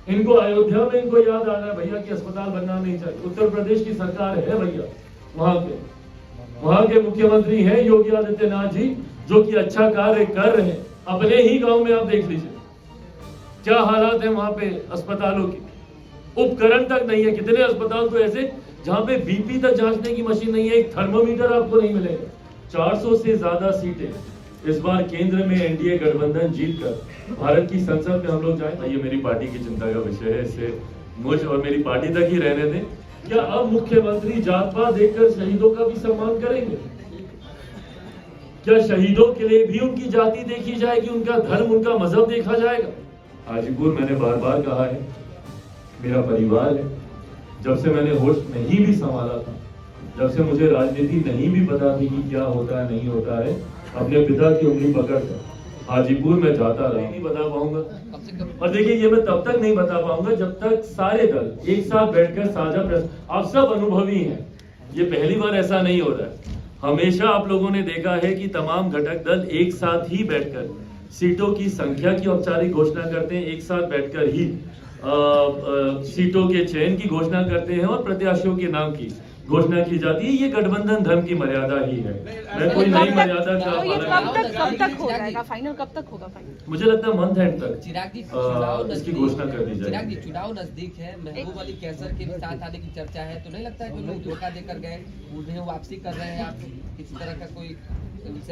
इनको अयोध्या में इनको याद आ रहा है भैया कि अस्पताल बनना नहीं चाहिए। उत्तर प्रदेश की सरकार है भैया, वहां के मुख्यमंत्री हैं योगी आदित्यनाथ जी, जो कि अच्छा कार्य कर रहे हैं। अपने ही गांव में आप देख लीजिए क्या हालात है वहां पे अस्पतालों की, उपकरण तक नहीं है। कितने अस्पताल तो ऐसे जहां पे बीपी तक जांचने की मशीन नहीं है, एक थर्मोमीटर आपको नहीं मिलेगा। 400 से ज्यादा सीटें इस बार केंद्र में एनडीए गठबंधन जीतकर भारत की संसद में हम लोग जाए, ये मेरी पार्टी की चिंता का विषय है। इससे मुझ और मेरी पार्टी तक ही रहने दें। क्या अब मुख्यमंत्री जात पात देखकर शहीदों का भी सम्मान करेंगे? क्या शहीदों के लिए भी उनकी जाति देखी जाएगी, उनका धर्म, उनका मजहब देखा जाएगा? हाजीपुर मैंने बार बार कहा है, मेरा परिवार है। जब से मैंने होश नहीं भी संभाला था, जब से मुझे राजनीति नहीं भी पता थी कि क्या होता है नहीं होता है, अपने पिता की उंगली पकड़कर हाजीपुर में जाता रहा। नहीं बता पाऊंगा, और देखिए ये मैं तब तक नहीं बता पाऊंगा जब तक सारे दल एक साथ बैठकर साझा प्रेस, आप सब अनुभवी हैं, ये पहली बार ऐसा नहीं हो रहा है। हमेशा आप लोगों ने देखा है कि तमाम घटक दल एक साथ ही बैठकर सीटों की संख्या की औपचारिक घोषणा करते हैं, एक साथ बैठकर ही सीटों के चयन की घोषणा करते हैं और प्रत्याशियों के नाम की घोषणा की जाती है। ये गठबंधन धर्म की मर्यादा ही है। मैं कोई नई मर्यादा का कब तक हो जाएगा फाइनल? कब तक होगा फाइनल? मुझे लगता है मंथ एंड तक इसकी घोषणा कर दी जाएगी। चुनाव नजदीक है, महबूब अली कैसर के साथ आने की चर्चा है, तो नहीं लगता है कि लोग धोखा देकर गए, उन्हें वापसी कर रहे हैं? आप किसी तरह का कोई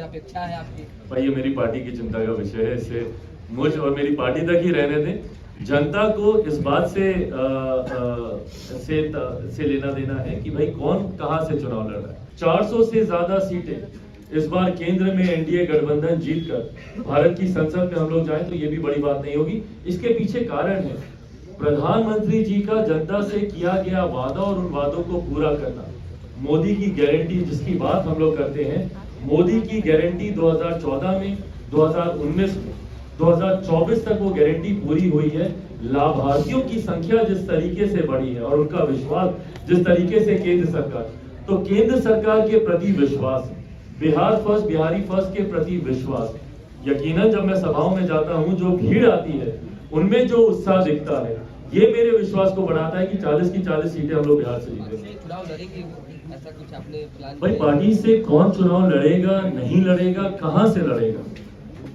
अपेक्षा है आपकी? भाई ये मेरी पार्टी की चिंता का विषय है। इससे मुझ और मेरी पार्टी तक ही रहने दें। जनता को इस बात से लेना देना है कि भाई कौन कहां से चुनाव लड़ रहा है। 400 से ज्यादा सीटें इस बार केंद्र में एनडीए गठबंधन जीतकर भारत की संसद में हम लोग जाएं तो ये भी बड़ी बात नहीं होगी। इसके पीछे कारण है प्रधानमंत्री जी का जनता से किया गया वादा और उन वादों को पूरा करना। मोदी की गारंटी जिसकी बात हम लोग करते हैं, मोदी की गारंटी 2014 में, 2019 में, 2024 तक वो गारंटी पूरी हुई है। लाभार्थियों की संख्या जिस तरीके से बढ़ी है और उनका विश्वास जिस तरीके से केंद्र सरकार, तो केंद्र सरकार के प्रति विश्वास, बिहार फर्स्ट, बिहारी फर्स्ट के प्रति विश्वास, यकीनन जब मैं सभाओं में जाता हूं जो भीड़ आती है उनमें जो उत्साह दिखता है, ये मेरे विश्वास को बढ़ाता है कि 40 की 40 सीटें हम लोग बिहार से जीतेंगे। भाई पार्टी से कौन चुनाव लड़ेगा नहीं लड़ेगा, कहां से लड़ेगा,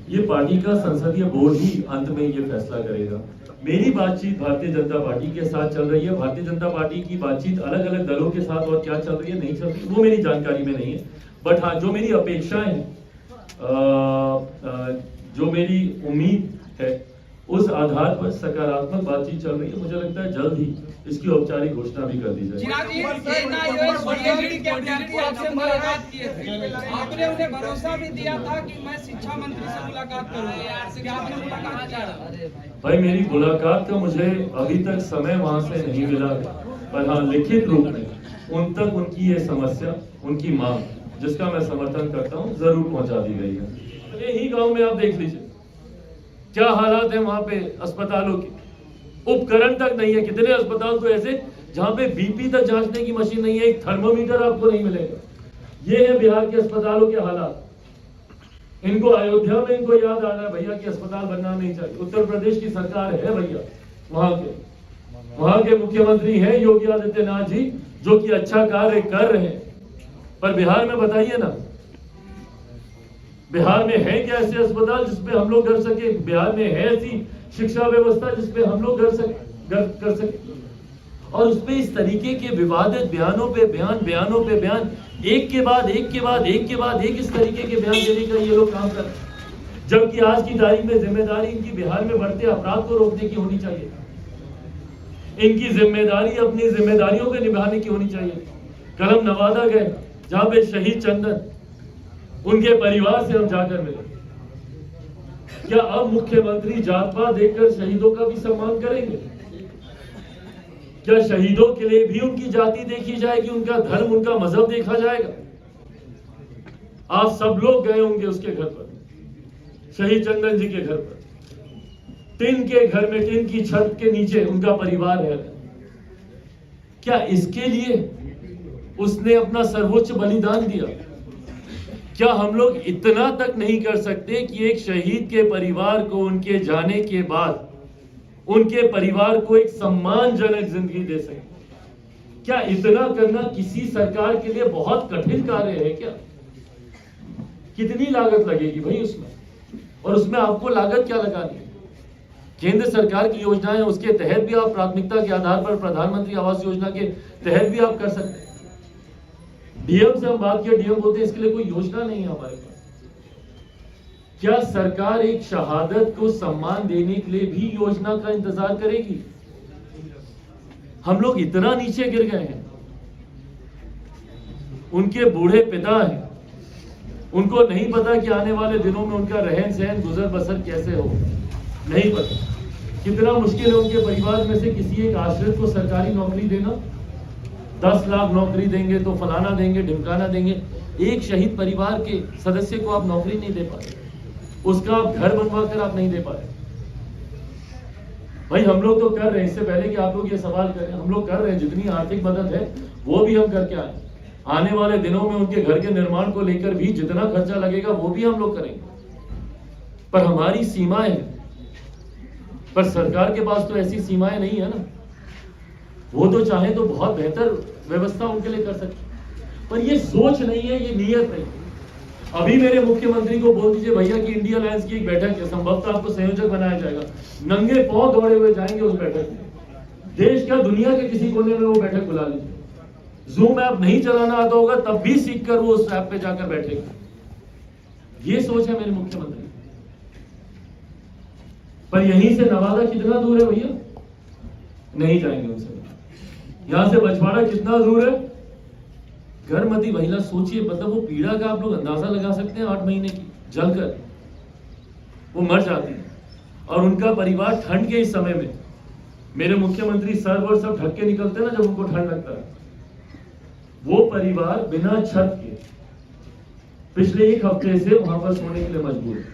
ये पार्टी का संसदीय बोर्ड ही अंत में ये फैसला करेगा। मेरी बातचीत भारतीय जनता पार्टी के साथ चल रही है। भारतीय जनता पार्टी की बातचीत अलग अलग दलों के साथ और क्या चल रही है नहीं चल रही वो मेरी जानकारी में नहीं है। बट हाँ, जो मेरी अपेक्षाएं हैं, जो मेरी उम्मीद है, उस आधार पर सकारात्मक बातचीत चल रही है। मुझे लगता है जल्द ही इसकी औपचारिक घोषणा भी कर दी जाएगी। आपने उन्हें भरोसा भी दिया था कि मैं शिक्षा मंत्री से मुलाकात करूंगा, क्या आपने मुलाकात किया? भाई मेरी मुलाकात का मुझे अभी तक समय वहां से नहीं मिला है, पर हाँ लिखित रूप में उन तक उनकी ये समस्या, उनकी मांग, जिसका मैं समर्थन करता हूँ, जरूर पहुंचा दी गई है। ये ही गांव में आप देख लीजिए क्या हालात है वहां पे अस्पतालों की, उपकरण तक नहीं है। कितने अस्पताल तो ऐसे जहां पे बीपी तक जांचने की मशीन नहीं है, एक थर्मोमीटर आपको नहीं मिलेगा। ये है बिहार के अस्पतालों के हालात। इनको अयोध्या में इनको याद आ रहा है भैया कि अस्पताल बनना नहीं चाहिए। उत्तर प्रदेश की सरकार है भैया, वहां के मुख्यमंत्री हैं योगी आदित्यनाथ जी, जो कि अच्छा कार्य कर रहे हैं। पर बिहार में बताइए ना, बिहार में है क्या ऐसे अस्पताल जिसपे हम लोग कर सके? बिहार में है ऐसी शिक्षा व्यवस्था जिसपे हम लोग कर सके? और उसपे इस तरीके के विवादित बयानों पे बयान, एक के बाद एक इस तरीके के बयान देने का ये लोग काम कर रहे हैं। जबकि आज की तारीख में जिम्मेदारी इनकी बिहार में बढ़ते अपराध को रोकने की होनी चाहिए। इनकी जिम्मेदारी अपनी जिम्मेदारियों को निभाने की होनी चाहिए। कल हम नवादा गए, जहां पे शहीद चंदन, उनके परिवार से हम जाकर मिले। क्या अब मुख्यमंत्री जात पात देखकर शहीदों का भी सम्मान करेंगे? क्या शहीदों के लिए भी उनकी जाति देखी जाएगी, उनका धर्म, उनका मजहब देखा जाएगा? आप सब लोग गए होंगे उसके घर पर, शहीद चंदन जी के घर पर। टिन के घर में, टिन की छत के नीचे उनका परिवार है। क्या इसके लिए उसने अपना सर्वोच्च बलिदान दिया? क्या हम लोग इतना तक नहीं कर सकते कि एक शहीद के परिवार को उनके जाने के बाद उनके परिवार को एक सम्मानजनक जिंदगी दे सके। क्या इतना करना किसी सरकार के लिए बहुत कठिन कार्य है क्या? कितनी लागत लगेगी भाई उसमें, और उसमें आपको लागत क्या लगानी है? केंद्र सरकार की योजनाएं, उसके तहत भी आप प्राथमिकता के आधार पर प्रधानमंत्री आवास योजना के तहत भी आप कर सकते हैं। डीएम से हम बात किया, डीएम बोलते हैं इसके लिए कोई योजना नहीं है हमारे पास। क्या सरकार एक शहादत को सम्मान देने के लिए भी योजना का इंतजार करेगी? हम लोग इतना नीचे गिर गए हैं। उनके बूढ़े पिता हैं, उनको नहीं पता कि आने वाले दिनों में उनका रहन सहन गुजर बसर कैसे हो, नहीं पता। कितना मुश्किल है उनके परिवार में से किसी एक आश्रित को सरकारी नौकरी देना। 10 लाख नौकरी देंगे तो फलाना देंगे, ढिमकाना देंगे। एक शहीद परिवार के सदस्य को आप नौकरी नहीं दे पाए, उसका आप घर बनवा कर आप नहीं दे पाए। भाई हम लोग तो कर रहे हैं, इससे पहले कि आप लोग ये सवाल करें, हम लोग कर रहे हैं। जितनी आर्थिक मदद है वो भी हम करके आए। आने वाले दिनों में उनके घर के निर्माण को लेकर भी जितना खर्चा लगेगा वो भी हम लोग करेंगे। पर हमारी सीमाएं हैं, पर सरकार के पास तो ऐसी सीमाएं नहीं है ना। वो तो चाहे तो बहुत बेहतर व्यवस्था उनके लिए कर सकते, पर ये सोच नहीं है, ये नीयत नहीं। अभी मेरे मुख्यमंत्री को बोल दीजिए भैया कि इंडिया अलायंस की एक बैठक है, संभवतः आपको संयोजक बनाया जाएगा। नंगे पांव दौड़े हुए जाएंगे उस बैठक में। देश का दुनिया के किसी कोने में वो बैठक बुला लीजिए। जूम ऐप नहीं चलाना आता होगा तब भी सीख कर वो उस ऐप पे जाकर बैठेगा। ये सोच है मेरे मुख्यमंत्री। पर यहीं से नवादा कितना दूर है भैया? नहीं जाएंगे उनसे। यहां से बछवाड़ा कितना दूर है? गर्भवती महिला, सोचिए, मतलब वो पीड़ा का आप लोग अंदाजा लगा सकते हैं। 8 महीने की जलकर वो मर जाती है, और उनका परिवार ठंड के इस समय में, मेरे मुख्यमंत्री सर और सब ढक के निकलते हैं ना जब उनको ठंड लगता है, वो परिवार बिना छत के पिछले 1 हफ्ते से वहां पर सोने के लिए मजबूर है।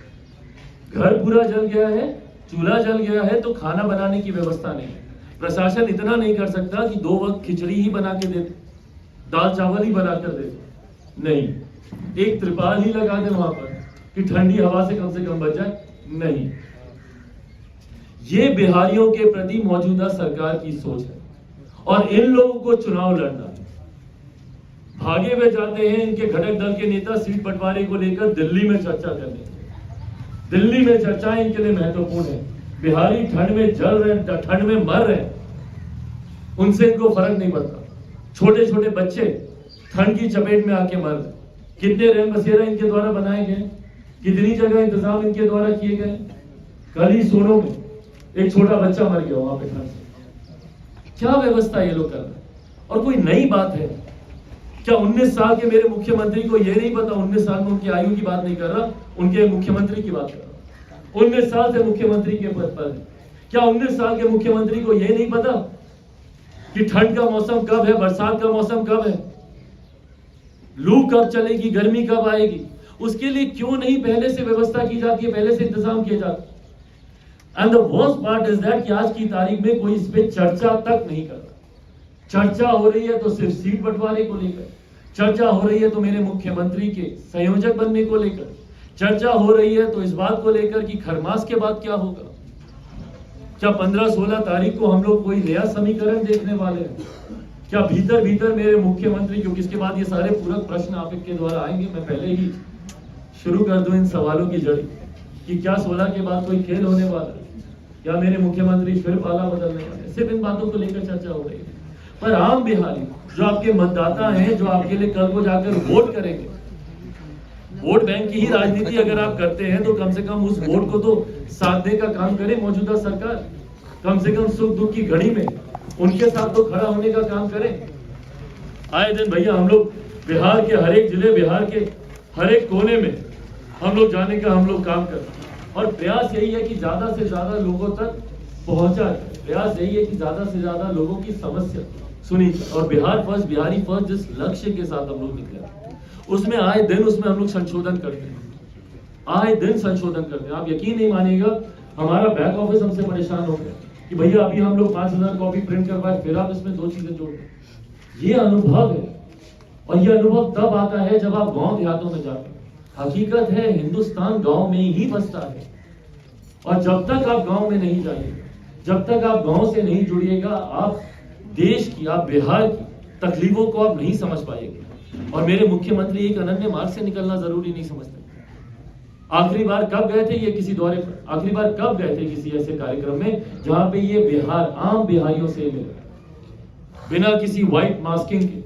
घर पूरा जल गया है, चूल्हा जल गया है, तो खाना बनाने की व्यवस्था नहीं है। प्रशासन इतना नहीं कर सकता कि 2 वक्त खिचड़ी ही बना के दे, दाल चावल ही बनाकर दे, नहीं, एक त्रिपाल ही लगा दे वहां पर कि ठंडी हवा से कम बच जाए, नहीं। ये बिहारियों के प्रति मौजूदा सरकार की सोच है। और इन लोगों को चुनाव लड़ना, भागे हुए जाते हैं इनके घटक दल के नेता सीट बंटवारे को लेकर दिल्ली में चर्चा करने। दिल्ली में चर्चाएं इनके लिए महत्वपूर्ण है। बिहारी ठंड में जल रहे, ठंड में मर रहे, उनसे इनको फर्क नहीं पड़ता। छोटे छोटे बच्चे ठंड की चपेट में आके मर रहे। कितने रैन बसेरा इनके द्वारा बनाए गए, कितनी जगह इंतजाम इनके द्वारा किए गए। कल ही सोनो में एक छोटा बच्चा मर गया वहां पे ठंड से। क्या व्यवस्था ये लोग कर रहे हैं? और कोई नई बात है क्या? 19 साल के मेरे मुख्यमंत्री को ये नहीं पता? 19 साल में उनकी आयु की बात नहीं कर रहा, उनके मुख्यमंत्री की बात कर रहा। 19 साल से मुख्यमंत्री के पद पर है। क्या 19 साल के मुख्यमंत्री को यह नहीं पता कि ठंड का मौसम कब है, बरसात का मौसम कब है, लू कब चलेगी, गर्मी कब आएगी? उसके लिए क्यों नहीं पहले से व्यवस्था की जाती है, पहले से इंतजाम किए जाते हैं? And the worst part is that कि आज की तारीख में कोई इस पे चर्चा तक नहीं कर रहा। चर्चा हो रही है तो सिर्फ सीट बंटवारे को लेकर, चर्चा हो रही है तो मेरे मुख्यमंत्री के संयोजक बनने को लेकर, चर्चा हो रही है तो इस बात को लेकर कि खरमास के बाद क्या होगा। क्या 15-16 तारीख को हम लोग कोई नया समीकरण देखने वाले हैं? क्या भीतर भीतर मेरे मुख्यमंत्री, क्योंकि इसके बाद ये सारे पूरक प्रश्न आपके द्वारा आएंगे, मैं पहले ही शुरू कर दूं इन सवालों की जड़ कि क्या 16 के बाद कोई खेल होने वाला है, क्या मेरे मुख्यमंत्री फिर पाला बदलने वाले? सिर्फ इन बातों को लेकर चर्चा हो रही है। पर आम बिहारी जो आपके मतदाता हैं, जो आपके लिए कल को जाकर वोट करेंगे, वोट बैंक की ही राजनीति अगर आप करते हैं तो कम से कम उस वोट को तो साधने का काम करे मौजूदा सरकार। कम से कम सुख दुख की घड़ी में उनके साथ तो खड़ा होने का काम करें। आए दिन भैया हम लोग बिहार के हर एक जिले, बिहार के हर एक कोने में हम लोग जाने का हम लोग काम करें, और प्रयास यही है कि ज्यादा से ज्यादा लोगों तक पहुंचा जाए। प्रयास यही है कि ज्यादा से ज्यादा लोगों की समस्या सुनी जाए। और बिहार फर्स्ट, बिहारी फर्स्ट जिस लक्ष्य के साथ हम लोग निकले, उसमें आए दिन उसमें हम लोग संशोधन करते हैं, आए दिन संशोधन करते हैं। आप यकीन नहीं मानिएगा, हमारा बैक ऑफिस हमसे परेशान हो गया कि भैया अभी हम लोग 5000 कॉपी प्रिंट करवाए, फिर आप इसमें 2 चीजें जोड़ दें। ये अनुभव है, और ये अनुभव तब आता है जब आप गांव देहातों में जाते हैं। हकीकत है हिंदुस्तान गांव में ही बसता है, और जब तक आप गांव में नहीं जाएंगे, जब तक आप गांव से नहीं जुड़िएगा, आप देश की, आप बिहार की तकलीफों को आप नहीं समझ पाएंगे। और मेरे मुख्यमंत्री एक अनन्य मार्ग से निकलना जरूरी नहीं समझते। आखिरी बार कब गए थे ये किसी दौरे पर, आखिरी बार कब गए थे किसी ऐसे कार्यक्रम में जहां पे ये बिहार आम बिहारियों से मिले, बिना किसी व्हाइट मास्किंग के,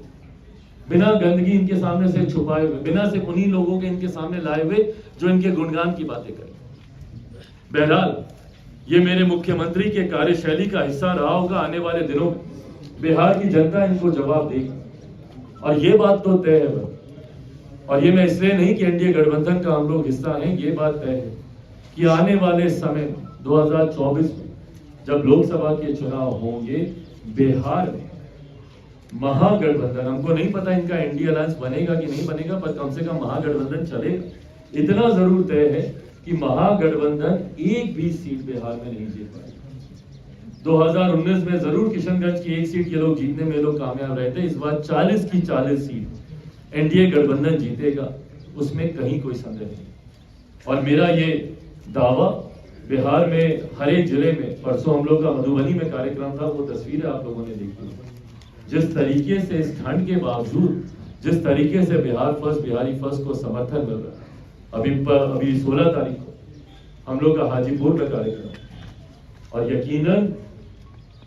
बिना गंदगी इनके सामने से छुपाए हुए, बिना सिर्फ उन्हीं लोगों के इनके सामने लाए हुए जो इनके गुणगान की बातें करें। बहरहाल ये मेरे मुख्यमंत्री के कार्यशैली का हिस्सा रहा होगा। आने वाले दिनों में बिहार की जनता इनको जवाब देगी, और ये बात तो तय है। और ये मैं इसलिए नहीं कि एनडीए गठबंधन का हम लोग हिस्सा हैं, ये बात तय है कि आने वाले समय 2024 में जब लोकसभा के चुनाव होंगे, बिहार में महागठबंधन, हमको नहीं पता इनका एनडीए अलायंस बनेगा कि नहीं बनेगा, पर कम से कम महागठबंधन चलेगा। इतना जरूर तय है कि महागठबंधन एक भी सीट बिहार में नहीं जीत पाएगा। 2019 में जरूर किशनगंज की एक सीट ये लोग जीतने में लोग कामयाब रहे थे। इस बार 40 की 40 सीट एनडीए गठबंधन जीतेगा, उसमें कहीं कोई संदेह नहीं। और मेरा ये दावा, बिहार में हर एक जिले में, परसों हम लोग का मधुबनी में कार्यक्रम था, वो तस्वीरें आप लोगों ने देखी। जिस तरीके से इस ठंड के बावजूद जिस तरीके से बिहार फर्स्ट, बिहारी फर्स्ट को समर्थन मिल रहा है। अभी 16 तारीख को हम लोग का हाजीपुर में कार्यक्रम, और यकीनन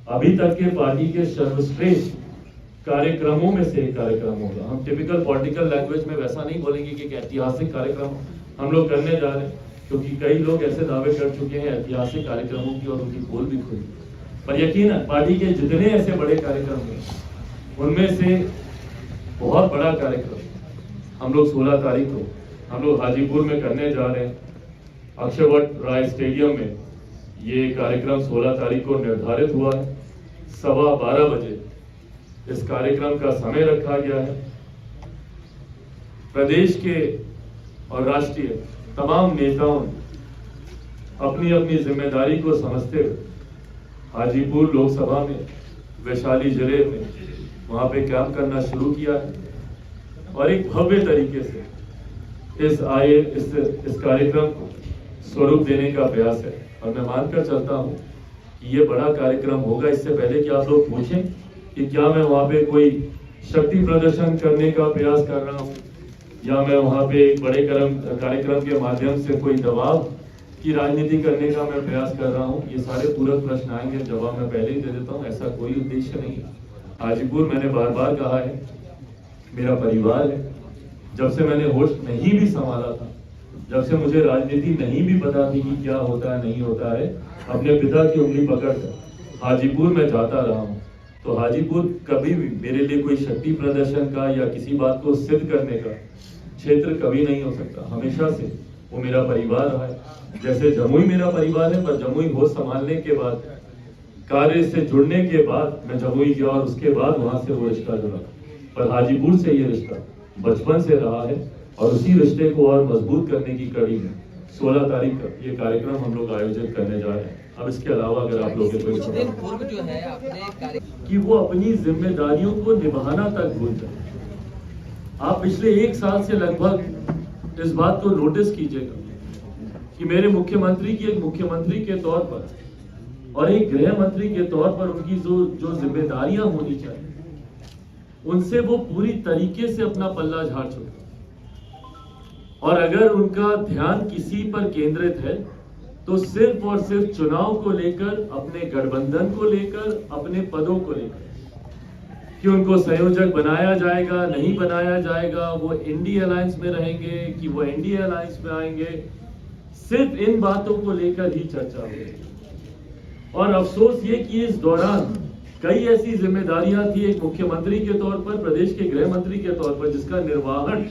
अभी तक के पार्टी के सर्वश्रेष्ठ कार्यक्रमों में से एक कार्यक्रम होगा। हम टिपिकल पॉलिटिकल लैंग्वेज में वैसा नहीं बोलेंगे कि एक ऐतिहासिक कार्यक्रम हम लोग करने जा रहे हैं, क्योंकि कई लोग ऐसे दावे कर चुके हैं ऐतिहासिक कार्यक्रमों की और उनकी पोल भी खुली। पर यकीनन पार्टी के जितने ऐसे बड़े कार्यक्रम हैं, उनमें से बहुत बड़ा कार्यक्रम हम लोग 16 तारीख को हम लोग हाजीपुर में करने जा रहे हैं। अक्षयवट राय स्टेडियम में ये कार्यक्रम 16 तारीख को निर्धारित हुआ है। 12:15 बजे इस कार्यक्रम का समय रखा गया है। प्रदेश के और राष्ट्रीय तमाम नेताओं ने अपनी अपनी जिम्मेदारी को समझते हुए हाजीपुर लोकसभा में, वैशाली जिले में वहां पे कैंप करना शुरू किया है, और एक भव्य तरीके से इस कार्यक्रम को स्वरूप देने का प्रयास है। और मैं मानकर चलता हूं कि ये बड़ा कार्यक्रम होगा। इससे पहले कि आप लोग पूछें कि क्या मैं वहां पे कोई शक्ति प्रदर्शन करने का प्रयास कर रहा हूं, या मैं वहां पे एक बड़े कार्यक्रम के माध्यम से कोई दबाव की राजनीति करने का मैं प्रयास कर रहा हूं, ये सारे पूरक प्रश्न आएंगे, जवाब मैं पहले ही दे देता हूं। ऐसा कोई उद्देश्य नहीं है। हाजीपुर मैंने बार बार कहा है, मेरा परिवार है। जब से मैंने होश नहीं भी संभाला था, जब से मुझे राजनीति नहीं भी पता थी कि क्या होता है नहीं होता है, अपने पिता की उंगली पकड़कर हाजीपुर में जाता रहा हूं। तो हाजीपुर कभी भी मेरे लिए कोई शक्ति प्रदर्शन का या किसी बात को सिद्ध करने का क्षेत्र कभी नहीं हो सकता। हमेशा से वो मेरा परिवार रहा है। जैसे जमुई मेरा परिवार है, पर जमुई होश संभालने के बाद, कार्य से जुड़ने के बाद मैं जमुई गया, और उसके बाद वहां से वो रिश्ता जुड़ा। पर हाजीपुर से ये रिश्ता बचपन से रहा है, और उसी रिश्ते को और मजबूत करने की कड़ी में 16 तारीख का ये कार्यक्रम हम लोग आयोजित करने जा रहे हैं। अब इसके अलावा अगर आप लोग कुछ दिन पूर्व जो है आपने कि वो अपनी जिम्मेदारियों को निभाना तक भूल जाए। आप पिछले 1 साल से लगभग इस बात को नोटिस कीजिएगा कि मेरे मुख्यमंत्री की, एक मुख्यमंत्री के तौर पर और एक गृह मंत्री के तौर पर उनकी जो जिम्मेदारियां होनी चाहिए, उनसे वो पूरी तरीके से अपना पल्ला झाड़ चुके। और अगर उनका ध्यान किसी पर केंद्रित है तो सिर्फ और सिर्फ चुनाव को लेकर, अपने गठबंधन को लेकर, अपने पदों को लेकर, कि उनको संयोजक बनाया जाएगा नहीं बनाया जाएगा, वो इंडी अलायंस में रहेंगे कि वो एनडीए अलायंस में आएंगे, सिर्फ इन बातों को लेकर ही चर्चा होगी। और अफसोस ये कि इस दौरान कई ऐसी जिम्मेदारियां थी एक मुख्यमंत्री के तौर पर, प्रदेश के गृह मंत्री के तौर पर, जिसका निर्वहन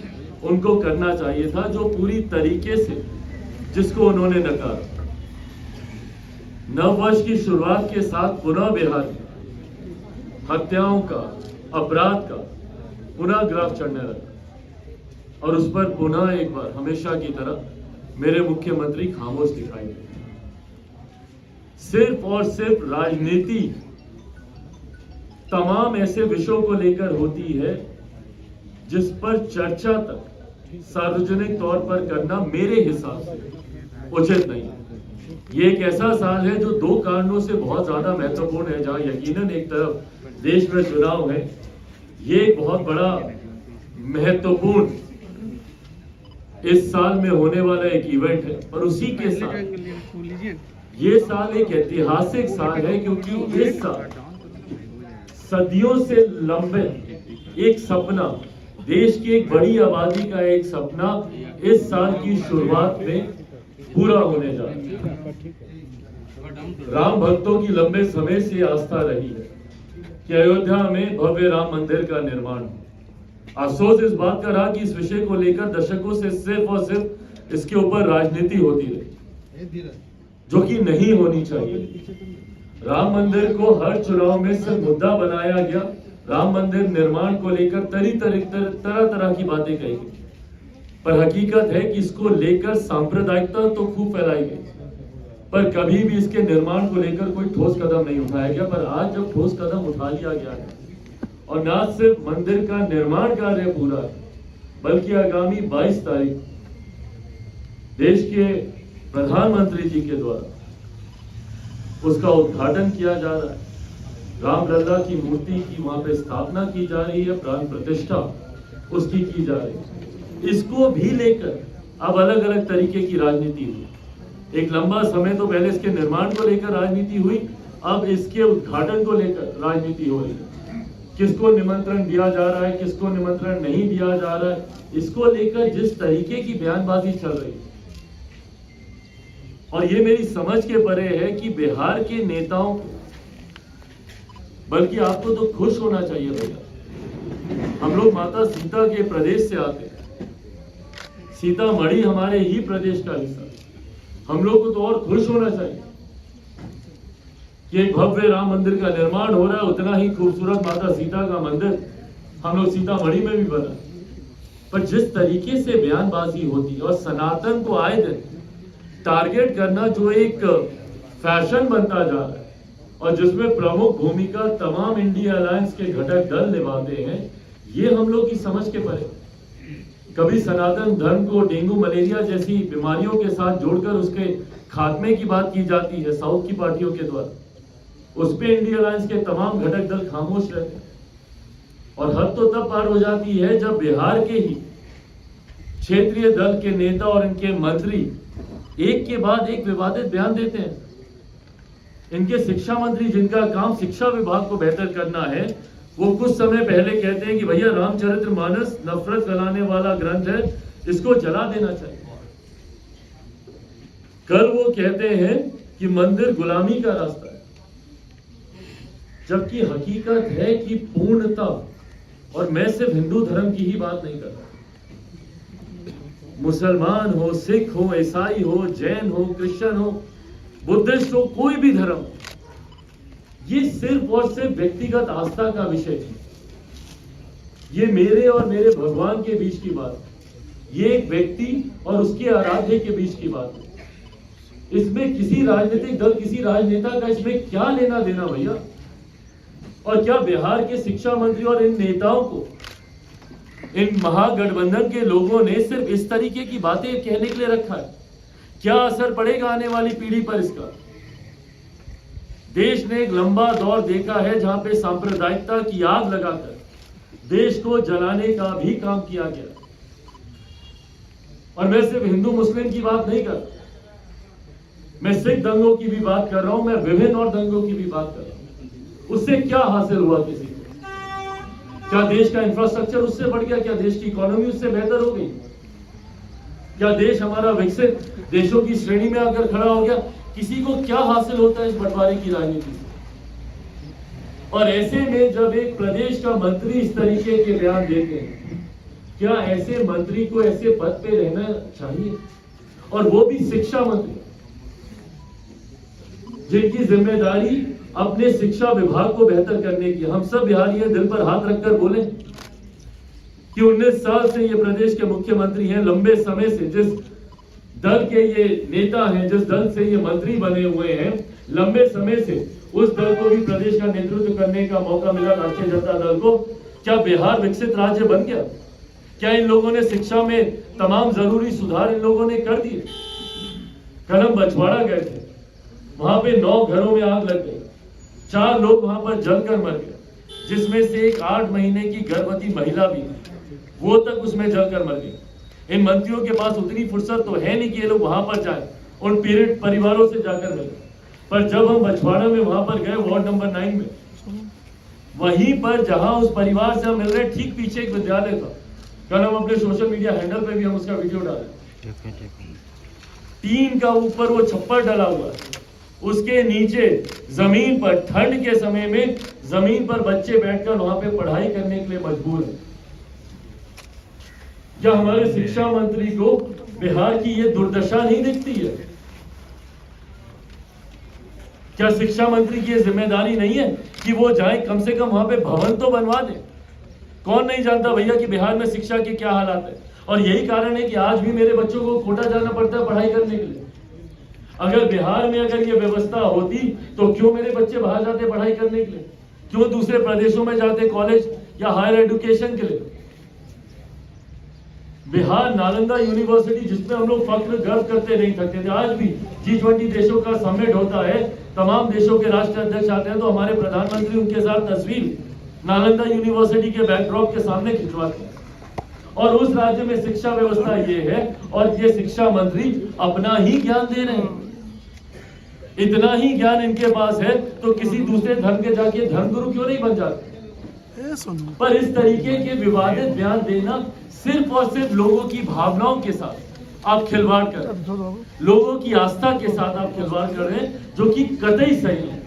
उनको करना चाहिए था, जो पूरी तरीके से जिसको उन्होंने नकारा। नववर्ष की शुरुआत के साथ पुनः बिहार में हत्याओं का, अपराध का पुनः ग्राफ चढ़ने लगा, और उस पर पुनः एक बार हमेशा की तरह मेरे मुख्यमंत्री खामोश दिखाई दे। सिर्फ और सिर्फ राजनीति तमाम ऐसे विषयों को लेकर होती है जिस पर चर्चा तक सार्वजनिक तौर पर करना मेरे हिसाब से उचित नहीं है। ये एक ऐसा साल है जो दो कारणों से बहुत ज्यादा महत्वपूर्ण है। जहां यकीनन एक तरफ देश में चुनाव है, ये एक बहुत बड़ा महत्वपूर्ण इस साल में होने वाला एक इवेंट है। और उसी के साथ ये साल एक ऐतिहासिक साल है, क्योंकि इस साल सदियों से लंबे एक सपना, देश की एक बड़ी आबादी का एक सपना इस साल की शुरुआत में पूरा होने जा रहा है। राम भक्तों की लंबे समय से आस्था रही है कि अयोध्या में भव्य राम मंदिर का निर्माण हो। अफसोस इस बात का रहा कि इस विषय को लेकर दशकों से सिर्फ और सिर्फ इसके ऊपर राजनीति होती रही, जो कि नहीं होनी चाहिए। राम मंदिर को हर चुनाव में सिर्फ मुद्दा बनाया गया। राम मंदिर निर्माण को लेकर तरह तरह की बातें कही गई, पर हकीकत है कि इसको लेकर सांप्रदायिकता तो खूब फैलाई गई, पर कभी भी इसके निर्माण को लेकर कोई ठोस कदम नहीं उठाया गया। पर आज जब ठोस कदम उठा लिया गया है, और न सिर्फ मंदिर का निर्माण कार्य पूरा है, बल्कि आगामी 22 तारीख देश के प्रधानमंत्री जी के द्वारा उसका उद्घाटन किया जा रहा है। रामलला की मूर्ति की वहां पे स्थापना की जा रही है, प्राण प्रतिष्ठा उसकी की जा रही है। इसको भी लेकर अब अलग अलग तरीके की राजनीति हुई। एक लंबा समय तो पहले इसके निर्माण को लेकर राजनीति हुई, अब इसके उद्घाटन को लेकर राजनीति हो रही है। किसको निमंत्रण दिया जा रहा है, किसको निमंत्रण नहीं दिया जा रहा है, इसको लेकर जिस तरीके की बयानबाजी चल रही है, और ये मेरी समझ के परे है कि बिहार के नेताओं को, बल्कि आपको तो खुश होना चाहिए भैया। हम लोग माता सीता के प्रदेश से आते हैं, सीतामढ़ी हमारे ही प्रदेश का हिस्सा है। हम लोग को तो और खुश होना चाहिए कि एक भव्य राम मंदिर का निर्माण हो रहा है। उतना ही खूबसूरत माता सीता का मंदिर हम लोग सीतामढ़ी में भी बना। पर जिस तरीके से बयानबाजी होती है और सनातन को आए दिन टारगेट करना जो एक फैशन बनता जा रहा है, और जिसमें प्रमुख भूमिका तमाम इंडिया अलायंस के घटक दल निभाते हैं, ये हम लोग की समझ के परे। कभी सनातन धर्म को डेंगू मलेरिया जैसी बीमारियों के साथ जोड़कर उसके खात्मे की बात की जाती है साउथ की पार्टियों के द्वारा, उस पे इंडिया अलायंस के तमाम घटक दल खामोश रहते हैं। और हद तो तब पार हो जाती है जब बिहार के ही क्षेत्रीय दल के नेता और इनके मंत्री एक के बाद एक विवादित बयान देते हैं। इनके शिक्षा मंत्री, जिनका काम शिक्षा विभाग को बेहतर करना है, वो कुछ समय पहले कहते हैं कि भैया रामचरितमानस नफरत फैलाने वाला ग्रंथ है, इसको जला देना चाहिए। कल वो कहते हैं कि मंदिर गुलामी का रास्ता है, जबकि हकीकत है कि पूर्णता, और मैं सिर्फ हिंदू धर्म की ही बात नहीं कर रहा, मुसलमान हो, सिख हो, ईसाई हो, जैन हो, क्रिश्चियन हो, बुद्धिस्ट हो, कोई भी धर्म, ये सिर्फ और सिर्फ व्यक्तिगत आस्था का विषय है। ये मेरे और मेरे भगवान के बीच की बात है। ये एक व्यक्ति और उसके आराध्य के बीच की बात है। इसमें किसी राजनीतिक दल, किसी राजनेता का इसमें क्या लेना देना भैया? और क्या बिहार के शिक्षा मंत्री और इन नेताओं को, इन महागठबंधन के लोगों ने सिर्फ इस तरीके की बातें कहने के लिए रखा है? क्या असर पड़ेगा आने वाली पीढ़ी पर इसका? देश ने एक लंबा दौर देखा है जहां पे सांप्रदायिकता की आग लगाकर देश को जलाने का भी काम किया गया। और मैं सिर्फ हिंदू मुस्लिम की बात नहीं कर रहा, मैं सिख दंगों की भी बात कर रहा हूं, मैं विभिन्न और दंगों की भी बात कर रहा हूं। उससे क्या हासिल हुआ किसी को? क्या देश का इंफ्रास्ट्रक्चर उससे बढ़ गया? क्या देश की इकोनॉमी उससे बेहतर हो गई? क्या देश हमारा विकसित देशों की श्रेणी में आकर खड़ा हो गया? किसी को क्या हासिल होता है इस बंटवारे की राजनीति से? और ऐसे में जब एक प्रदेश का मंत्री इस तरीके के बयान देते हैं, क्या ऐसे मंत्री को ऐसे पद पे रहना चाहिए? और वो भी शिक्षा मंत्री, जिनकी जिम्मेदारी अपने शिक्षा विभाग को बेहतर करने की। हम सब बिहारी दिल पर हाथ रखकर बोले कि 19 साल से ये प्रदेश के मुख्यमंत्री हैं, लंबे समय से जिस दल के ये नेता हैं, जिस दल से ये मंत्री बने हुए हैं, लंबे समय से उस दल को भी प्रदेश का नेतृत्व करने का मौका मिला, राष्ट्रीय जनता दल को। क्या बिहार विकसित राज्य बन गया? क्या इन लोगों ने शिक्षा में तमाम जरूरी सुधार इन लोगों ने कर दिए? कल हम बछवाड़ा गए थे, वहां पे 9 घरों में आग लग गई, 4 लोग वहां पर जलकर मर गए, जिसमें से एक 8 महीने की गर्भवती महिला भी, वो तक उसमें जलकर मर गई। इन मंत्रियों के पास उतनी फुर्सत तो है नहीं कि ये लोग वहां पर जाएं, उन पीड़ित परिवारों से जाकर मिले। पर जब हम बछवाड़ा में वहां पर गए, वार्ड नंबर 9 में, वहीं पर जहां उस परिवार से हम मिल रहे, ठीक पीछे एक विद्यालय था। कल हम अपने सोशल मीडिया हैंडल पे भी हम उसका वीडियो डाले। टीन का ऊपर वो छप्पर डला हुआ है, उसके नीचे जमीन पर ठंड के समय में जमीन पर बच्चे बैठकर वहां पे पढ़ाई करने के लिए मजबूर हैं। क्या हमारे शिक्षा मंत्री को बिहार की ये दुर्दशा नहीं दिखती है? क्या शिक्षा मंत्री की ये जिम्मेदारी नहीं है कि वो जाए, कम से कम वहां पे भवन तो बनवा दे? कौन नहीं जानता भैया कि बिहार में शिक्षा के क्या हालात है। और यही कारण है कि आज भी मेरे बच्चों को कोटा जाना पड़ता है पढ़ाई करने के लिए। अगर बिहार में अगर ये व्यवस्था होती तो क्यों मेरे बच्चे बाहर जाते पढ़ाई करने के लिए, क्यों दूसरे प्रदेशों में जाते कॉलेज या हायर एजुकेशन के लिए? बिहार नालंदा यूनिवर्सिटी, जिसमें हम लोग फख्र गर्व करते नहीं सकते थे, आज भी G20 देशों का समिट होता है, तमाम देशों के राष्ट्राध्यक्ष आते हैं, तो हमारे प्रधानमंत्री उनके साथ तस्वीर नालंदा यूनिवर्सिटी के बैकड्रॉप के सामने खिंचवाते हैं। और उस राज्य में शिक्षा व्यवस्था ये है, और ये शिक्षा मंत्री अपना ही ज्ञान दे रहे हैं। इतना ही ज्ञान इनके पास है तो किसी दूसरे धर्म के जाके धर्मगुरु क्यों नहीं बन जाते? पर इस तरीके के विवादित बयान देना, सिर्फ और सिर्फ लोगों की भावनाओं के साथ आप खिलवाड़ कर रहे हैं, लोगों की आस्था के साथ आप खिलवाड़ कर रहे हैं, जो कि कतई सही है।